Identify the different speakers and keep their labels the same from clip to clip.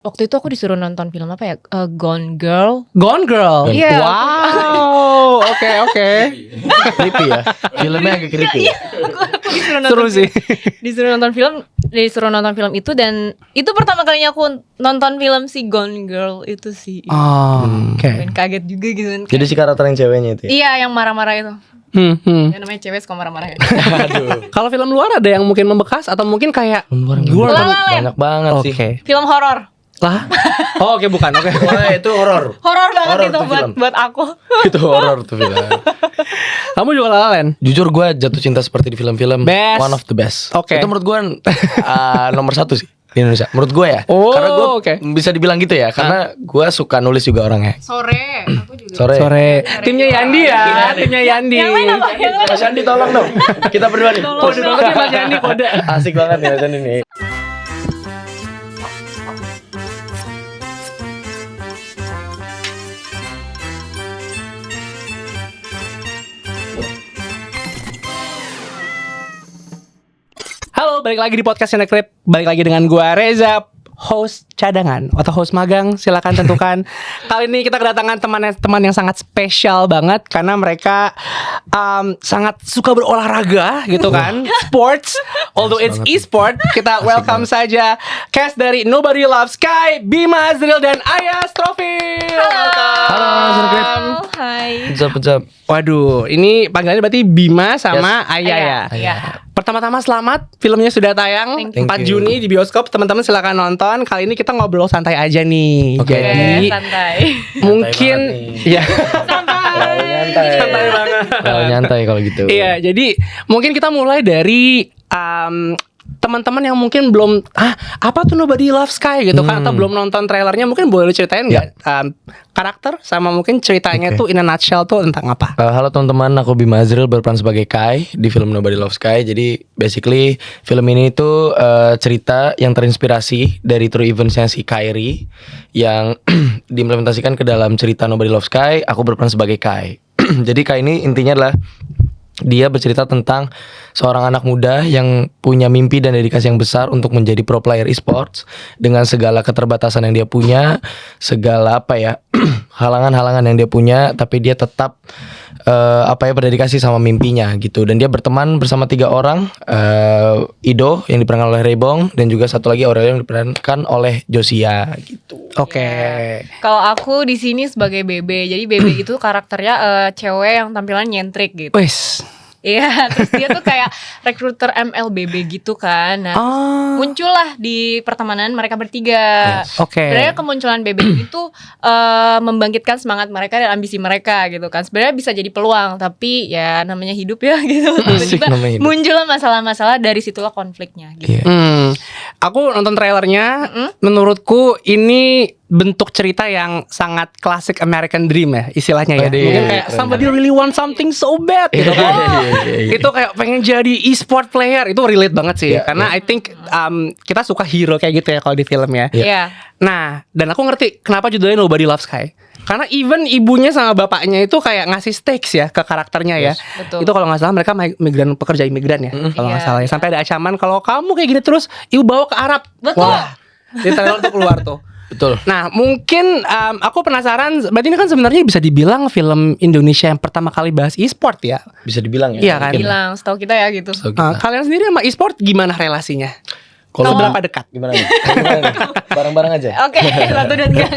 Speaker 1: Waktu itu aku disuruh nonton film apa ya? Gone Girl.
Speaker 2: Gone Girl.
Speaker 1: Iya.
Speaker 2: Wow. Oke.
Speaker 3: Creepy ya. Filmnya agak creepy.
Speaker 1: Aku disuruh nonton
Speaker 2: Seru sih.
Speaker 1: Disuruh nonton film itu, dan itu pertama kalinya aku nonton film si Gone Girl itu sih.
Speaker 2: Oh, oke.
Speaker 1: Dan kaget juga gitu kan.
Speaker 3: Jadi si karakter yang ceweknya itu ya.
Speaker 1: Iya, yang marah-marah itu. Ya namanya cewek suka marah-marah ya.
Speaker 3: Aduh.
Speaker 2: Kalau film luar ada yang mungkin membekas atau mungkin kayak
Speaker 3: Luar
Speaker 1: La La Land.
Speaker 3: banyak banget sih.
Speaker 2: Oke.
Speaker 1: Film horor.
Speaker 2: Lah. Oh, oke bukan. Oke.
Speaker 3: Wah, itu horor.
Speaker 1: Horor banget
Speaker 3: Horor
Speaker 1: itu
Speaker 3: tuh film.
Speaker 1: buat aku.
Speaker 3: Itu horor tuh film.
Speaker 2: Kamu juga La La Land?
Speaker 3: Jujur gue jatuh cinta seperti di film-film.
Speaker 2: Best.
Speaker 3: One of the best.
Speaker 2: Oke.
Speaker 3: Itu menurut gue nomor 1 sih di Indonesia. Menurut gue ya.
Speaker 2: Oh,
Speaker 3: karena gue
Speaker 2: oke.
Speaker 3: bisa dibilang gitu ya. Karena gue suka nulis juga orangnya.
Speaker 1: Sore. Aku juga.
Speaker 3: Sore.
Speaker 2: Timnya Yandi ya. Timnya Yandi.
Speaker 1: Yang lain apa? Yang lain.
Speaker 3: Mas Andi tolong dong. Kita berdua nih.
Speaker 2: Kode banget nih Mas Yandi kode.
Speaker 3: Asik banget nih Mas Andi nih.
Speaker 2: Halo, balik lagi di podcast Cinecrip. Balik lagi dengan gua Reza, host cadangan atau host magang, silakan tentukan. Kali ini kita kedatangan teman yang sangat spesial banget karena mereka sangat suka berolahraga gitu kan, sports. Although it's e-sport, kita welcome saja cast dari Nobody Loves Sky, Bima Azril dan Aya Strofil.
Speaker 3: Halo, Cinecrip.
Speaker 1: Hai.
Speaker 3: Pejap.
Speaker 2: Waduh, ini panggilannya berarti Bima sama Aya ya.
Speaker 1: Iya.
Speaker 2: Pertama-tama selamat, filmnya sudah tayang
Speaker 1: Thank
Speaker 2: 4
Speaker 3: you.
Speaker 2: Juni di bioskop. Teman-teman silakan nonton. Kali ini kita ngobrol santai aja nih.
Speaker 3: Oke.
Speaker 2: Jadi
Speaker 1: Santai.
Speaker 2: mungkin
Speaker 3: banget
Speaker 2: ya santai banget.
Speaker 3: Kalau nyantai kalau gitu.
Speaker 2: Iya, jadi mungkin kita mulai dari teman-teman yang mungkin belum apa tuh Nobody Loves Sky gitu kan, atau belum nonton trailernya, mungkin boleh ceritain nggak karakter sama mungkin ceritanya tuh in a nutshell tuh tentang apa?
Speaker 3: Halo teman-teman, aku Bima Azril berperan sebagai Kai di film Nobody Loves Sky. Jadi basically film ini tuh cerita yang terinspirasi dari true events-nya si Kairi yang diimplementasikan ke dalam cerita Nobody Loves Sky. Aku berperan sebagai Kai. Jadi Kai ini intinya adalah dia bercerita tentang seorang anak muda yang punya mimpi dan dedikasi yang besar untuk menjadi pro player esports dengan segala keterbatasan yang dia punya, segala halangan-halangan yang dia punya, tapi dia tetap berdedikasi sama mimpinya gitu. Dan dia berteman bersama 3 orang, Ido yang diperankan oleh Rebong dan juga satu lagi Aurelio yang diperankan oleh Josia gitu.
Speaker 2: Oke.
Speaker 1: Kalau aku di sini sebagai Bebe. Jadi Bebe itu karakternya cewek yang tampilan nyentrik gitu.
Speaker 2: Wes.
Speaker 1: Iya, terus dia tuh kayak rekruter MLBB gitu kan. Nah, muncullah di pertemanan mereka bertiga.
Speaker 2: Oke.
Speaker 1: Sebenarnya kemunculan Bebe itu membangkitkan semangat mereka dan ambisi mereka gitu kan. Sebenarnya bisa jadi peluang, tapi ya namanya hidup ya gitu.
Speaker 3: Asik
Speaker 1: Tiba-tiba
Speaker 3: namanya hidup.
Speaker 1: muncullah masalah-masalah, dari situlah konfliknya gitu.
Speaker 3: Iya.
Speaker 2: Aku nonton trailernya, menurutku ini bentuk cerita yang sangat klasik American Dream ya istilahnya ya.
Speaker 3: Wede,
Speaker 2: Mungkin kayak
Speaker 3: keren.
Speaker 2: somebody really want something so bad gitu kan.
Speaker 3: Iya.
Speaker 2: Itu kayak pengen jadi e-sport player, itu relate banget sih.
Speaker 3: Iya,
Speaker 2: Karena I think kita suka hero kayak gitu ya kalau di film ya.
Speaker 1: Iya.
Speaker 2: Nah, dan aku ngerti kenapa judulnya Nobody Loves Sky. Karena even ibunya sama bapaknya itu kayak ngasih stakes ya ke karakternya ya.
Speaker 1: Betul.
Speaker 2: Itu kalau nggak salah mereka pekerja imigran ya. Kalau nggak
Speaker 1: Iya,
Speaker 2: salah ya. Sampai ada ancaman kalau kamu kayak gini terus ibu bawa ke Arab.
Speaker 1: Betul.
Speaker 2: Wah. Di trailer tuh keluar tuh.
Speaker 3: Betul.
Speaker 2: Nah, mungkin aku penasaran. Berarti ini kan sebenarnya bisa dibilang film Indonesia yang pertama kali bahas e-sport ya.
Speaker 3: Bisa dibilang ya.
Speaker 2: Iya kan?
Speaker 3: Mungkin.
Speaker 1: Bilang setahu kita ya gitu.
Speaker 3: So, kita.
Speaker 2: Kalian sendiri sama e-sport gimana relasinya?
Speaker 3: Kalau
Speaker 2: Seberapa dekat?
Speaker 3: gimana nih? Bareng-bareng aja.
Speaker 1: Oke, satu dan enggak.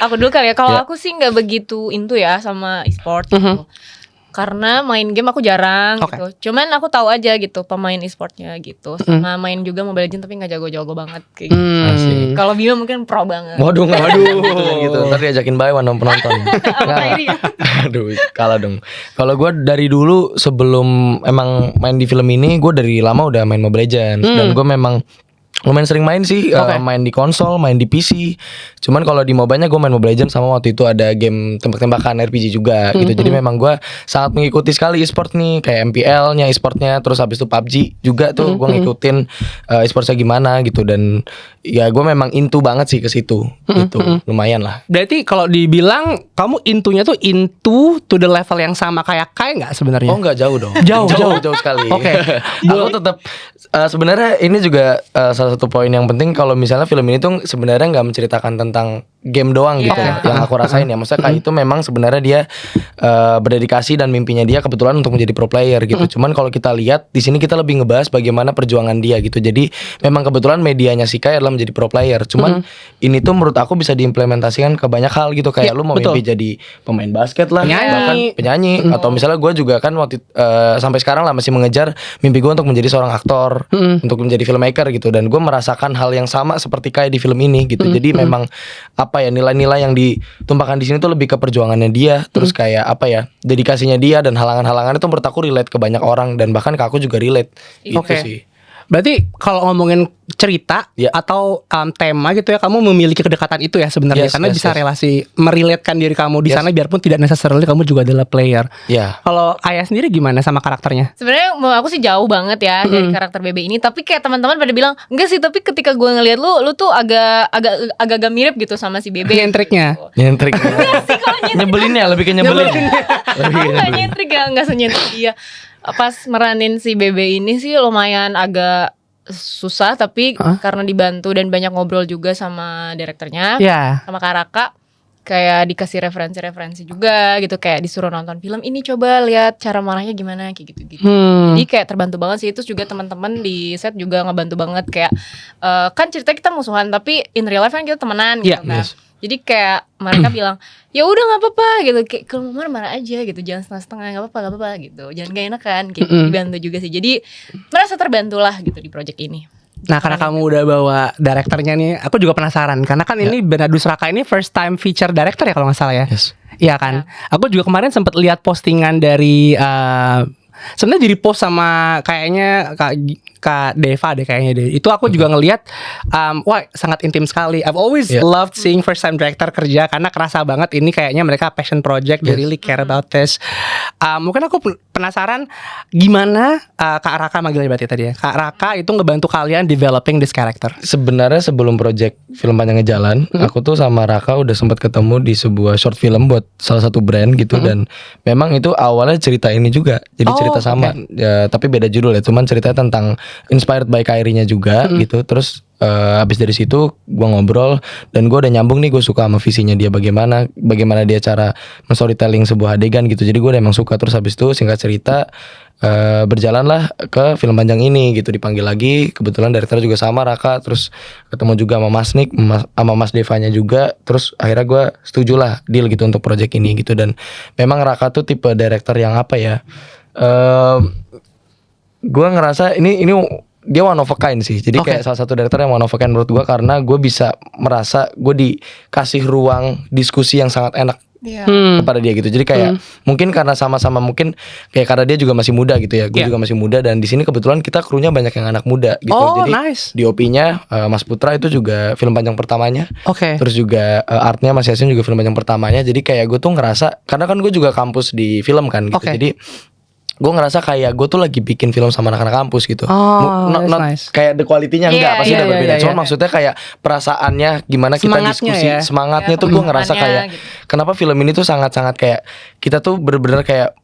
Speaker 1: Aku dulu kali ya. Kalau
Speaker 3: Ya.
Speaker 1: aku sih nggak begitu into ya sama e-sport gitu. Karena main game aku jarang
Speaker 2: Oke.
Speaker 1: gitu. Cuman aku tahu aja gitu pemain e-sportnya gitu. Sama main juga Mobile Legends tapi nggak jago-jago banget kayak gitu.
Speaker 3: Asik.
Speaker 1: Kalau Bima mungkin pro banget.
Speaker 3: Waduh, gitu. Ntar diajakin buy one penonton.
Speaker 1: Kairi ya?
Speaker 3: Aduh, kalah dong. Kalau gue dari dulu sebelum emang main di film ini, gue dari lama udah main Mobile Legends dan gue memang lumayan sering main sih, main di konsol, main di PC. Cuman kalau di mobanya gue main Mobile Legends sama waktu itu ada game tembak-tembakan RPG juga gitu. Jadi memang gue sangat mengikuti sekali e-sport nih, kayak MPL-nya e-sportnya, terus habis itu PUBG juga tuh gue ngikutin e-sportnya gimana gitu. Dan ya gue memang into banget sih ke situ gitu. Lumayan lah.
Speaker 2: Berarti kalau dibilang kamu intunya tuh into to the level yang sama kayak Kai nggak sebenarnya?
Speaker 3: Oh enggak, jauh dong.
Speaker 2: Jauh
Speaker 3: jauh sekali.
Speaker 2: Oke.
Speaker 3: Aku tetap sebenarnya ini juga salah salah satu poin yang penting kalau misalnya film ini tuh sebenarnya nggak menceritakan tentang game doang gitu yang aku rasain ya. Maksudnya kayak itu memang sebenarnya dia berdedikasi dan mimpinya dia kebetulan untuk menjadi pro player gitu. Cuman kalau kita lihat di sini kita lebih ngebahas bagaimana perjuangan dia gitu. Jadi memang kebetulan medianya si Kai adalah menjadi pro player. Cuman ini tuh menurut aku bisa diimplementasikan ke banyak hal gitu. Kayak lu mau mimpi jadi pemain basket lah, bahkan penyanyi atau misalnya gue juga kan waktu sampai sekarang lah masih mengejar mimpi gue untuk menjadi seorang aktor, untuk menjadi filmmaker gitu. Dan gue merasakan hal yang sama seperti Kai di film ini gitu. Jadi memang apa ya, nilai-nilai yang ditumpahkan di sini tuh lebih ke perjuangannya dia, terus kayak apa ya, dedikasinya dia dan halangan-halangannya tuh menurut aku relate ke banyak orang dan bahkan ke aku juga relate gitu sih.
Speaker 2: Berarti kalau ngomongin cerita atau tema gitu ya, kamu memiliki kedekatan itu ya sebenarnya, karena bisa relasi merelatekan diri kamu di sana biarpun tidak necessarily kamu juga adalah player. Kalau Ayah sendiri gimana sama karakternya?
Speaker 1: Sebenarnya aku sih jauh banget ya dari karakter Bebe ini, tapi kayak teman-teman pada bilang enggak sih, tapi ketika gue ngelihat lu tuh agak mirip gitu sama si Bebe.
Speaker 2: Nyentriknya.
Speaker 3: Nyebelinnya lebih ke nyebelin.
Speaker 1: Enggak nyentrik ya, enggak senyentrik dia. Pas meranin si Bebe ini sih lumayan agak susah, tapi karena dibantu dan banyak ngobrol juga sama direkturnya, sama Kak Raka, kayak dikasih referensi juga gitu, kayak disuruh nonton film ini, coba lihat cara marahnya gimana kayak gitu. Jadi kayak terbantu banget sih. Itu juga teman-teman di set juga ngebantu banget, kayak kan cerita kita musuhan tapi in real life kan kita temenan gitu kan. Jadi kayak mereka bilang ya udah nggak apa-apa gitu, kayak kalau marah aja gitu, jangan setengah-setengah, nggak apa-apa gitu, jangan gak enakan gitu. Dibantu juga sih, jadi merasa terbantu lah gitu di project ini.
Speaker 2: Nah, karena kamu udah bawa direkturnya nih, aku juga penasaran karena kan ini Bernardus Raka ini first time feature director ya kalau nggak salah ya. Iya kan. Aku juga kemarin sempat lihat postingan dari sebenarnya di repost sama kayaknya Kak Deva deh kayaknya deh. Itu aku juga ngelihat wah sangat intim sekali. I've always loved seeing first time director kerja karena kerasa banget ini kayaknya mereka passion project, they really care about this. Mungkin aku penasaran gimana Kak Raka manggilnya berarti tadi ya. Kak Raka itu ngebantu kalian developing this character.
Speaker 3: Sebenarnya sebelum project film panjangnya jalan, aku tuh sama Raka udah sempat ketemu di sebuah short film buat salah satu brand gitu, dan memang itu awalnya cerita ini juga. Jadi cerita sama ya, tapi beda judul ya. Cuman ceritanya tentang inspired by Kairinya juga gitu. Terus abis dari situ gue ngobrol dan gue udah nyambung nih, gue suka sama visinya dia, bagaimana dia cara men-storytelling sebuah adegan gitu. Jadi gue udah emang suka. Terus habis itu singkat cerita berjalanlah ke film panjang ini gitu. Dipanggil lagi, kebetulan direktur juga sama Raka. Terus ketemu juga sama Mas Nick, sama Mas Devanya juga. Terus akhirnya gue setuju lah deal gitu untuk project ini gitu. Dan memang Raka tuh tipe direktur yang apa ya, gue ngerasa ini dia one of a kind sih. Jadi kayak salah satu director yang one of a kind menurut gue, karena gue bisa merasa gue dikasih ruang diskusi yang sangat enak kepada dia gitu. Jadi kayak mungkin karena sama-sama, mungkin kayak karena dia juga masih muda gitu ya, gue juga masih muda, dan di sini kebetulan kita krunya banyak yang anak muda gitu. Jadi DOP-nya Mas Putra itu juga film panjang pertamanya. Terus juga artnya Mas Yasin juga film panjang pertamanya. Jadi kayak gue tuh ngerasa, karena kan gue juga kampus di film kan gitu. Jadi gue ngerasa kayak gue tuh lagi bikin film sama anak-anak kampus gitu. Not kayak the quality-nya enggak, pasti udah berbeda. Cuman maksudnya kayak perasaannya gimana kita diskusi, semangatnya tuh gue ngerasa kayak gitu. Kenapa film ini tuh sangat-sangat kayak kita tuh bener-bener kayak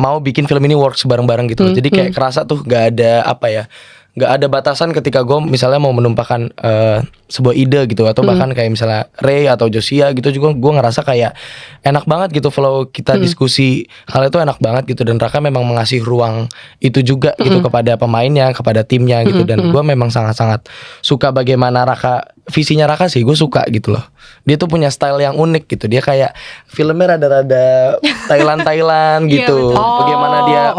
Speaker 3: mau bikin film ini works bareng-bareng gitu. Jadi kayak kerasa tuh gak ada apa ya, gak ada batasan ketika gue misalnya mau menumpahkan sebuah ide gitu, atau bahkan kayak misalnya Ray atau Josia gitu juga gue ngerasa kayak enak banget gitu flow kita diskusi, hal itu enak banget gitu. Dan Raka memang mengasih ruang itu juga gitu kepada pemainnya, kepada timnya gitu. Dan gue memang sangat-sangat suka bagaimana visinya Raka sih, gue suka gitu loh. Dia tuh punya style yang unik gitu. Dia kayak filmnya rada-rada Thailand gitu. Bagaimana dia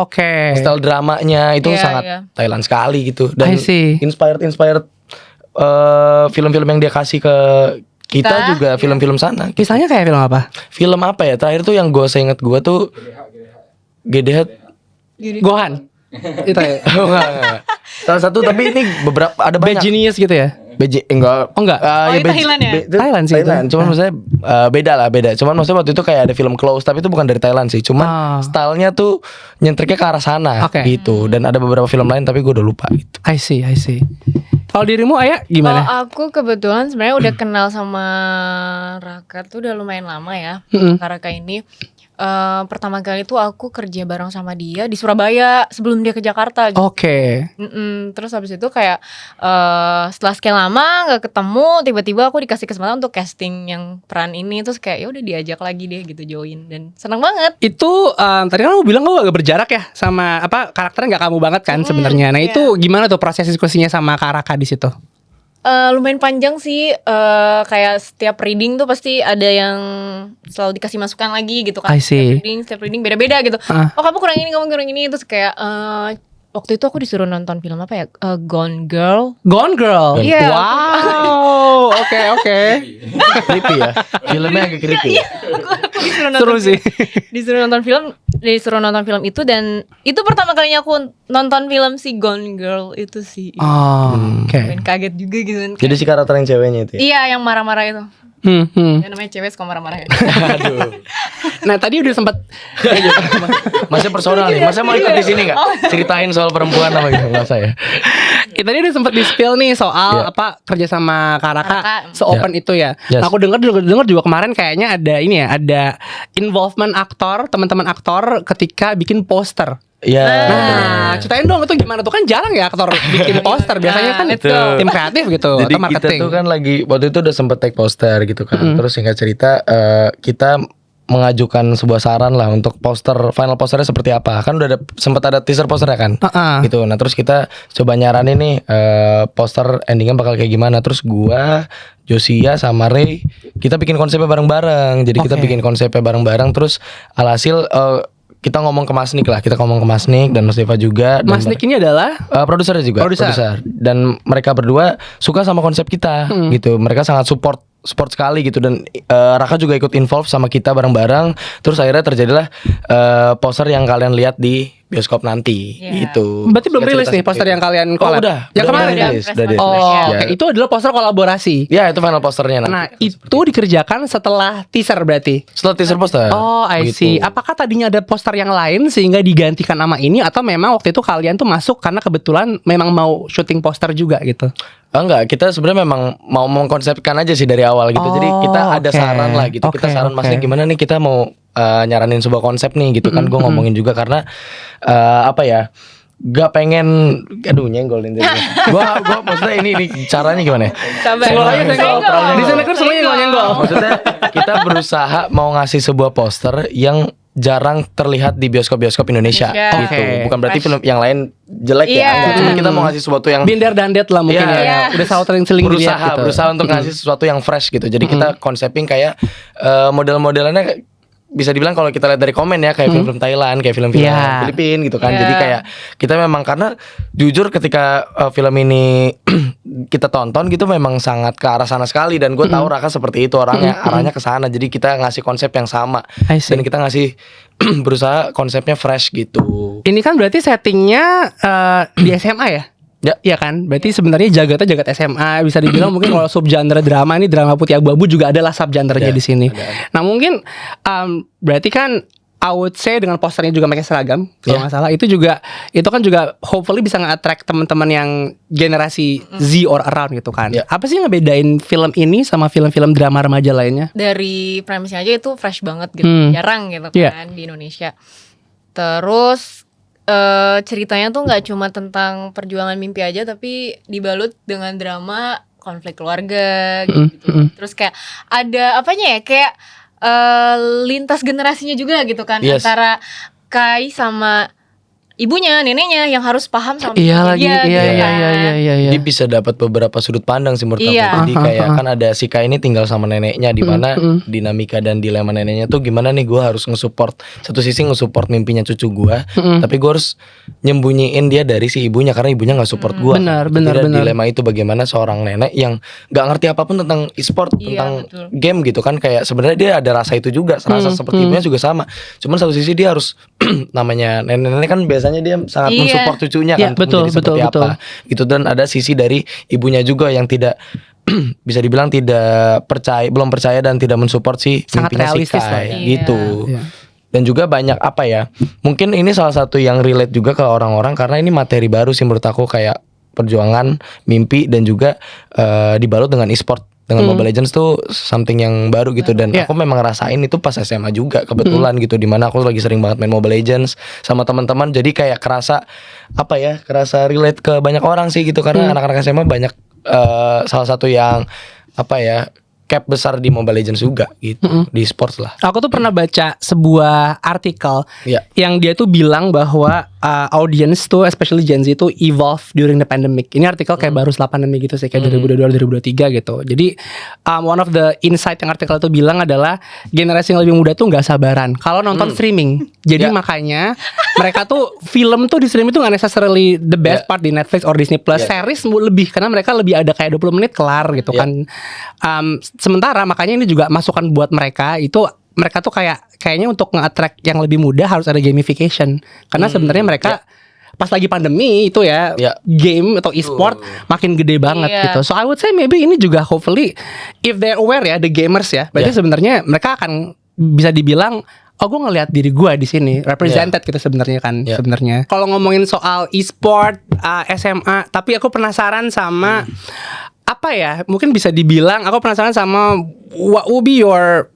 Speaker 3: style dramanya itu sangat Thailand sekali gitu. Dan inspired film-film yang dia kasih ke kita juga film-film sana.
Speaker 2: Misalnya kayak film apa?
Speaker 3: Film apa ya? Terakhir tuh yang gue seinget gue tuh GDH
Speaker 2: Gohan. Itu ya.
Speaker 3: Enggak. Salah satu, tapi ini beberapa ada banyak.
Speaker 2: Bad Genius gitu ya?
Speaker 3: Enggak.
Speaker 2: Oh enggak.
Speaker 1: Ya Thailand ya?
Speaker 2: Thailand sih.
Speaker 3: Thailand. Cuman maksudnya beda. Cuman maksudnya waktu itu kayak ada film Close, tapi itu bukan dari Thailand sih. Cuman stylenya tuh nyentriknya ke arah sana gitu. Dan ada beberapa film lain tapi gue udah lupa gitu.
Speaker 2: I see. Kalau dirimu Ayah gimana?
Speaker 1: Aku kebetulan sebenarnya udah kenal sama Raka tuh udah lumayan lama ya. Kak Raka ini pertama kali tuh aku kerja bareng sama dia di Surabaya sebelum dia ke Jakarta gitu.
Speaker 2: Oke.
Speaker 1: Terus habis itu kayak setelah sekian lama nggak ketemu, tiba-tiba aku dikasih kesempatan untuk casting yang peran ini, terus kayak ya udah diajak lagi deh gitu join dan senang banget.
Speaker 2: Itu tadi kan kamu bilang kamu agak berjarak ya sama apa karakternya nggak kamu banget kan sebenarnya. Nah
Speaker 1: iya.
Speaker 2: itu gimana tuh proses diskusinya sama Kak Raka di situ?
Speaker 1: Lumayan panjang sih, kayak setiap reading tuh pasti ada yang selalu dikasih masukan lagi gitu kan.
Speaker 2: I see.
Speaker 1: Setiap reading beda-beda gitu. Oh kamu kurang ini, kamu kurang ini. Terus kayak waktu itu aku disuruh nonton film apa ya, Gone Girl.
Speaker 2: Gone Girl.
Speaker 1: Iya.
Speaker 2: Wow. Oke.
Speaker 3: Creepy ya. Filmnya agak creepy.
Speaker 1: Aku disuruh nonton
Speaker 2: Seru sih.
Speaker 1: disuruh nonton film itu, dan itu pertama kalinya aku nonton film si Gone Girl itu sih.
Speaker 2: Oh, oke.
Speaker 1: Dan kaget juga gitu kan.
Speaker 3: Jadi si karakter yang ceweknya itu ya?
Speaker 1: Iya, yang marah-marah itu.
Speaker 2: Hmm.
Speaker 1: Ya, namanya cewek suka marah-marah ya.
Speaker 3: Aduh.
Speaker 2: Nah tadi udah sempat
Speaker 3: Masnya personal nih. Masnya mau ikut di sini nggak? Ceritain soal perempuan apa gitu? Nggak saya.
Speaker 2: tadi udah sempat di spill nih soal apa kerja sama Kak Raka se-open itu ya.
Speaker 3: Yes.
Speaker 2: Nah, aku dengar juga kemarin kayaknya ada ini ya, ada involvement aktor, teman-teman aktor ketika bikin poster.
Speaker 3: Iya.
Speaker 2: Nah, ceritain dong itu gimana tuh, kan jarang ya aktor bikin poster, biasanya kan itu tim kreatif gitu
Speaker 3: Jadi
Speaker 2: atau marketing.
Speaker 3: kita tuh kan lagi waktu itu udah sempet take poster gitu kan. Terus singkat cerita kita mengajukan sebuah saran lah untuk final posternya seperti apa. Kan udah sempat ada teaser posternya kan. Gitu. Nah, terus kita coba nyaranin nih poster endingnya bakal kayak gimana. Terus gua, Josia sama Ray kita bikin konsepnya bareng-bareng. Jadi kita bikin konsepnya bareng-bareng, terus alhasil kita ngomong ke Mas Nick lah, kita ngomong ke Mas Nick dan Mas Deva juga.
Speaker 2: Mas Nick ini adalah
Speaker 3: produsernya juga, produser. Dan mereka berdua suka sama konsep kita, gitu. Mereka sangat support sekali gitu, dan Raka juga ikut involve sama kita bareng-bareng. Terus akhirnya terjadilah poster yang kalian lihat di bioskop nanti, gitu.
Speaker 2: Berarti belum rilis nih poster yang kalian collab?
Speaker 3: Oh, udah.
Speaker 2: Yang kemarin ya? Oke, itu adalah poster kolaborasi.
Speaker 3: Ya, itu final posternya nanti.
Speaker 2: Nah, itu dikerjakan setelah teaser berarti?
Speaker 3: Setelah teaser poster.
Speaker 2: Oh, I see. Apakah tadinya ada poster yang lain sehingga digantikan nama ini, atau memang waktu itu kalian tuh masuk karena kebetulan memang mau syuting poster juga gitu?
Speaker 3: Enggak, kita sebenarnya memang mau mengkonsepkan aja sih dari awal gitu. Jadi kita ada saran lah gitu. Kita saran Mas Nick gimana nih, kita mau nyaranin sebuah konsep nih gitu kan. Gue ngomongin juga karena apa ya, gak pengen nyenggolin deh. Gua maksudnya ini caranya gimana ya?
Speaker 2: Senggol aja, senggol. Di sana kan semuanya nyenggol.
Speaker 3: Maksudnya kita berusaha mau ngasih sebuah poster yang jarang terlihat di bioskop-bioskop Indonesia gitu. Bukan berarti film yang lain jelek ya. Cuma kita mau ngasih sesuatu yang
Speaker 2: binder dandet lah mungkin ya. Udah selalu sering dilihat gitu.
Speaker 3: Berusaha untuk ngasih sesuatu yang fresh gitu. Jadi kita konsepin kayak model-modelannya bisa dibilang kalau kita lihat dari komen ya, kayak film-film Thailand, kayak film-film Filipina gitu kan. Jadi kayak kita memang, karena jujur ketika film ini kita tonton gitu memang sangat ke arah sana sekali, dan gue tahu Raka seperti itu orangnya, arahnya ke sana. Jadi kita ngasih konsep yang sama dan kita ngasih berusaha konsepnya fresh gitu.
Speaker 2: Ini kan berarti settingnya di SMA ya? Ya, iya kan. Berarti sebenarnya jagat SMA, bisa dibilang mungkin kalau subgenre drama, ini drama putih abu-abu juga adalah subgenrenya di sini. Nah, mungkin berarti kan I would say dengan posternya juga pakai seragam kalau nggak salah, itu kan juga hopefully bisa nge-attract teman-teman yang generasi Z or around gitu kan. Apa sih yang ngebedain film ini sama film-film drama remaja lainnya?
Speaker 1: Dari premisnya aja itu fresh banget gitu, jarang gitu kan di Indonesia. Terus ceritanya tuh nggak cuma tentang perjuangan mimpi aja, tapi dibalut dengan drama konflik keluarga gitu. Terus kayak ada apanya ya, kayak lintas generasinya juga gitu kan, antara Kai sama ibunya, neneknya yang harus paham sama dia.
Speaker 3: Iya. Jadi bisa dapat beberapa sudut pandang sih menurut aku. Jadi kayak kan ada si Kai ini tinggal sama neneknya, di mana dinamika dan dilema neneknya tuh gimana nih, gue harus nge-support, satu sisi nge-support mimpinya cucu gue, tapi gue harus nyembunyiin dia dari si ibunya karena ibunya nggak support gue.
Speaker 2: Benar.
Speaker 3: Dilema itu bagaimana seorang nenek yang nggak ngerti apapun tentang e-sport, tentang game gitu kan, kayak sebenarnya dia ada rasa itu juga, rasa seperti ibunya juga sama. Cuman satu sisi dia harus namanya nenek-nenek kan biasanya dia sangat mensupport cucunya kan,
Speaker 2: betul,
Speaker 3: seperti apa gitu. Dan ada sisi dari ibunya juga yang tidak bisa dibilang belum percaya dan tidak mensupport si mimpinya si Kai gitu. Dan juga banyak apa ya, mungkin ini salah satu yang relate juga ke orang-orang karena ini materi baru sih menurut aku, kayak perjuangan mimpi dan juga dibalut dengan e-sport dengan Mobile Legends tuh something yang baru gitu. Dan aku memang ngerasain itu pas SMA juga kebetulan gitu, dimana aku lagi sering banget main Mobile Legends sama teman-teman. Jadi kayak kerasa relate ke banyak orang sih gitu, karena anak-anak SMA banyak salah satu yang cap besar di Mobile Legends juga gitu, di sports lah.
Speaker 2: Aku tuh pernah baca sebuah artikel yang dia tuh bilang bahwa audience tuh, especially Gen Z tuh evolve during the pandemic. Ini artikel kayak baru setelah pandemi gitu sih, kayak 2022-2023 gitu. Jadi one of the insight yang artikel itu bilang adalah generasi yang lebih muda tuh nggak sabaran kalau nonton streaming. Jadi makanya mereka tuh film tuh di streaming tuh nggak necessarily the best part di Netflix or Disney Plus. Series lebih, karena mereka lebih ada kayak 20 menit kelar gitu kan. Sementara makanya ini juga masukan buat mereka itu, mereka tuh kayaknya untuk nge-attract yang lebih muda harus ada gamification. Karena sebenarnya mereka pas lagi pandemi itu game atau e-sport makin gede banget gitu. So I would say maybe ini juga hopefully if they're aware ya, the gamers ya, berarti sebenarnya mereka akan bisa dibilang, oh gue ngelihat diri gue di sini represented gitu sebenarnya kan. Sebenarnya kalau ngomongin soal e-sport SMA, tapi aku penasaran sama mungkin bisa dibilang aku penasaran sama what would be your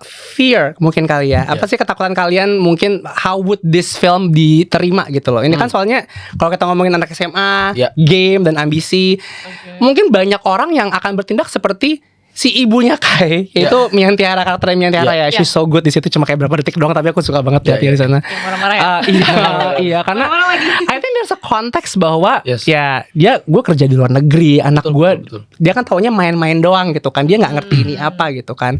Speaker 2: fear mungkin kali ya. Apa sih ketakutan kalian, mungkin how would this film diterima gitu loh. Ini kan soalnya kalau kita ngomongin anak SMA, game dan ambisi, mungkin banyak orang yang akan bertindak seperti si ibunya Kai, yaitu Miantiara, karakter Miantiara ya. She's so good di situ, cuma kayak berapa detik doang, tapi aku suka banget lihat dia di sana.
Speaker 1: Yang marah-marah
Speaker 2: Iya, karena I think there's a context bahwa gue kerja di luar negeri, anak gue dia kan taunya main-main doang gitu kan, dia nggak ngerti ini apa gitu kan.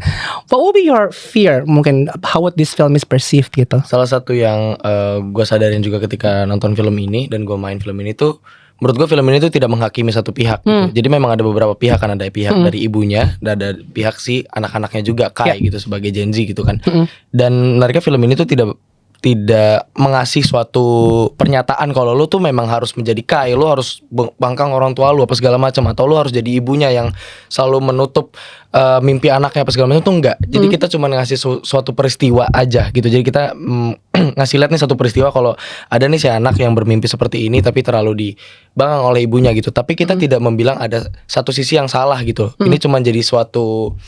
Speaker 2: What would be your fear mungkin, how would this film is perceived gitu?
Speaker 3: Salah satu yang gue sadarin juga ketika nonton film ini dan gue main film ini tuh, menurut gue film ini tuh tidak menghakimi satu pihak gitu. Jadi memang ada beberapa pihak kan, ada pihak dari ibunya dan ada pihak si anak-anaknya juga Kai gitu sebagai Gen Z gitu kan. Dan menariknya film ini tuh tidak mengasih suatu pernyataan kalau lu tuh memang harus menjadi Kai, lu harus bangkang orang tua lu apa segala macam, atau lu harus jadi ibunya yang selalu menutup mimpi anaknya apa segala macam, tuh enggak. Jadi kita cuma ngasih suatu peristiwa aja gitu. Jadi kita ngasih lihat nih satu peristiwa kalau ada nih si anak yang bermimpi seperti ini tapi terlalu dibangkang oleh ibunya gitu. Tapi kita tidak membilang ada satu sisi yang salah gitu. Ini cuma jadi suatu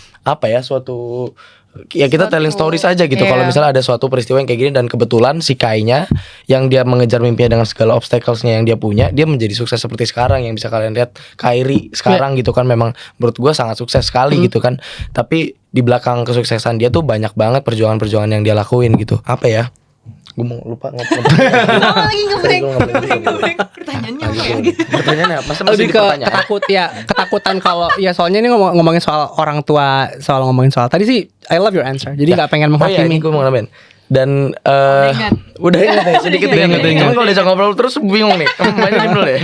Speaker 3: kita telling stories aja gitu. Kalau misalnya ada suatu peristiwa yang kayak gini dan kebetulan si Kai-nya yang dia mengejar mimpinya dengan segala obstacles-nya yang dia punya, dia menjadi sukses seperti sekarang yang bisa kalian lihat. Kairi sekarang gitu kan, memang menurut gue sangat sukses sekali gitu kan. Tapi di belakang kesuksesan dia tuh banyak banget perjuangan-perjuangan yang dia lakuin gitu. Apa ya? Gue mau lupa ngomong.
Speaker 1: lagi nge-break pertanyaannya apa ya?
Speaker 3: Pertanyaannya apa?
Speaker 2: Lebih ke ketakutan kalau ya, soalnya ini ngomongin soal orang tua, ngomongin soal tadi sih I love your answer. Jadi nggak pengen menghakimi.
Speaker 3: Ini gue mau nambahin. Dan udah ingat ya, sedikit ingat. Cuman kalau diajak ngobrol terus bingung nih. Banyak dulu deh.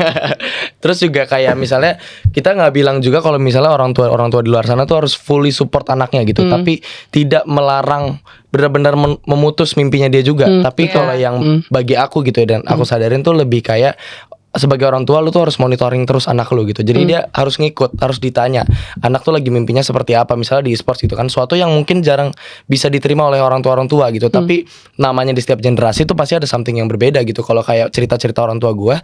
Speaker 3: Terus juga kayak misalnya kita nggak bilang juga kalau misalnya orang tua di luar sana tuh harus fully support anaknya gitu, tapi tidak melarang benar-benar memutus mimpinya dia juga. Tapi kalau yang bagi aku gitu ya, dan aku sadarin tuh lebih kayak sebagai orang tua lu tuh harus monitoring terus anak lu gitu. Jadi dia harus ngikut, harus ditanya anak tuh lagi mimpinya seperti apa. Misalnya di e-sports gitu kan, suatu yang mungkin jarang bisa diterima oleh orang tua gitu. Tapi namanya di setiap generasi tuh pasti ada something yang berbeda gitu. Kalau kayak cerita-cerita orang tua gue,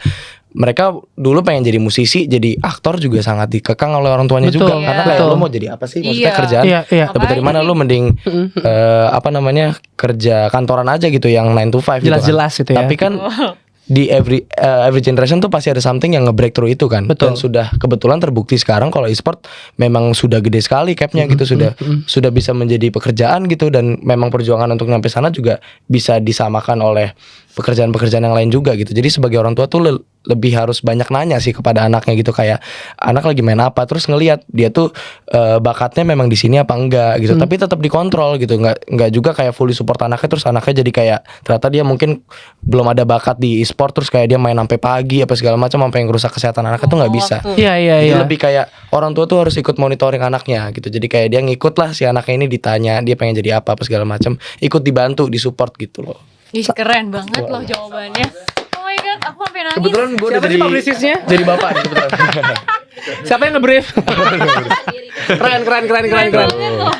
Speaker 3: mereka dulu pengen jadi musisi, jadi aktor juga sangat dikekang oleh orang tuanya juga. Karena kayak lu mau jadi apa sih? Maksudnya kerjaan tapi dari mana lu mending kerja kantoran aja gitu yang 9 to 5
Speaker 2: jelas-jelas gitu ya.
Speaker 3: Tapi kan di every generation tuh pasti ada something yang nge-breakthrough itu kan. Dan sudah kebetulan terbukti sekarang kalau e-sport memang sudah gede sekali capnya gitu, sudah bisa menjadi pekerjaan gitu. Dan memang perjuangan untuk nyampe sana juga bisa disamakan oleh pekerjaan-pekerjaan yang lain juga gitu. Jadi sebagai orang tua tuh lebih harus banyak nanya sih kepada anaknya gitu, kayak anak lagi main apa, terus ngelihat dia tuh bakatnya memang di sini apa enggak gitu. Tapi tetap dikontrol gitu, nggak juga kayak fully support anaknya terus anaknya jadi kayak ternyata dia mungkin belum ada bakat di e-sport terus kayak dia main sampai pagi apa segala macam sampai yang rusak kesehatan anaknya tuh nggak bisa. Jadi lebih kayak orang tua tuh harus ikut monitoring anaknya gitu. Jadi kayak dia ngikut lah si anaknya ini, ditanya dia pengen jadi apa segala macam, ikut dibantu, disupport gitu loh.
Speaker 1: Ih, keren banget loh jawabannya. Oh my god, aku sampai nangis.
Speaker 3: Kebetulan gue udah jadi
Speaker 2: publisisnya?
Speaker 3: Jadi bapak nih kebetulan.
Speaker 2: Siapa yang nge-brief? Keren.